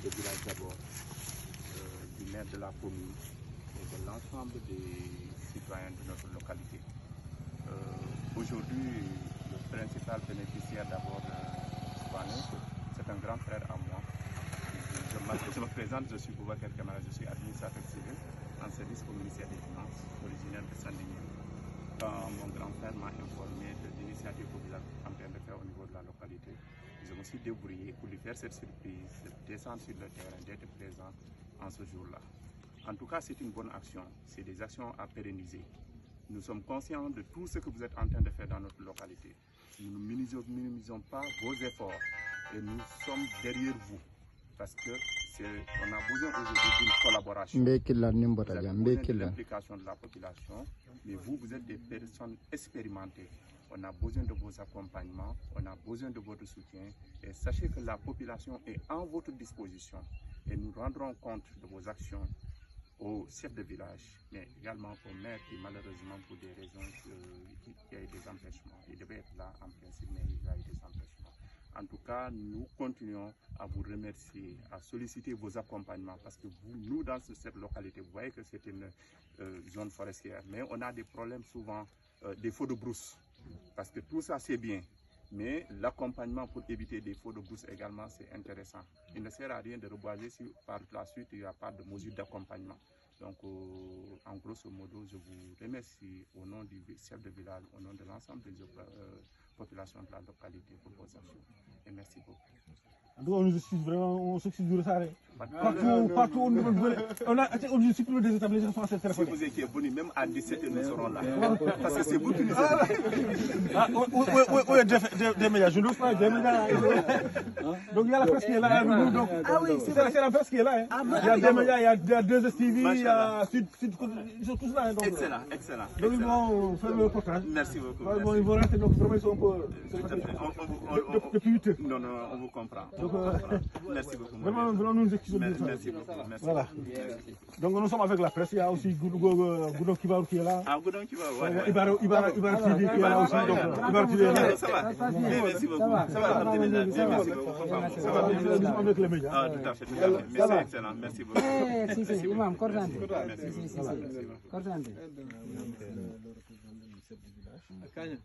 de village d'abord, du maire de la commune et de l'ensemble des citoyens de notre localité. Aujourd'hui, le principal bénéficiaire d'abord de Swané, c'est un grand frère à moi. Je me présente, je suis Boubacar Kamara, je suis administrateur civil en service au ministère des Finances, originaire de Sandini. Quand mon grand frère m'a informé de l'initiative que vous êtes en train de faire au niveau de la localité, je me suis débrouillé pour lui faire cette surprise, de descendre sur le terrain, d'être présent en ce jour-là. En tout cas, c'est une bonne action, c'est des actions à pérenniser. Nous sommes conscients de tout ce que vous êtes en train de faire dans notre localité. Nous ne minimisons pas vos efforts et nous sommes derrière vous parce que on a besoin aujourd'hui d'une collaboration. Vous avez besoin de l'implication de la population, mais vous êtes des personnes expérimentées. On a besoin de vos accompagnements, on a besoin de votre soutien et sachez que la population est en votre disposition et nous rendrons compte de vos actions au chef de village, mais également au maire qui malheureusement pour des raisons qui a eu des empêchements. Il devait être là en principe, mais il a eu des empêchements. En tout cas, nous continuons à vous remercier, à solliciter vos accompagnements parce que nous, dans cette localité, vous voyez que c'est une zone forestière, mais on a des problèmes souvent, des feux de brousse, parce que tout ça c'est bien. Mais l'accompagnement pour éviter des feux de brousse également, c'est intéressant. Il ne sert à rien de reboiser si par la suite il n'y a pas de mesure d'accompagnement. Donc, en grosso modo, je vous remercie au nom du chef de village, au nom de l'ensemble des populations de la localité pour vos actions. Et merci beaucoup. On nous excuse vraiment, on s'excuse du retard. Partout où nous voulons. On a obligé supprimer des établissements français téléphones. Si vous étiez venu, même à 17h, nous serons là. Parce que c'est vous qui nous où est des médias? Je n'ose pas des médias. Donc il y a la presse qui est là. Donc, ah oui, c'est la presse qui est là. Il y a des médias, il y a 2STV, il y a Sud, ils sont tous là. Excellent, excellent. Donc ils vont faire le reportage. Merci beaucoup. Ils vont rester, donc vraiment ils sont un peu. Depuis 8 heures. Non, on vous comprend. Donc, merci beaucoup. Vraiment, nous excusons. Merci beaucoup. Voilà. Donc nous sommes avec la presse. Il y a aussi Goudon Kibarou qui est là. Ah, Goudon Kibarou, oui. Ibar TV qui est là aussi. Donc, Ibar TV est là. Ça va. Merci beaucoup. Ça va, merci beaucoup. Ça va. Nous sommes avec les médias. Ah, tout à fait. Merci, excellent. Merci beaucoup. Si, imam, cortante. Merci. Cortante. Kanya.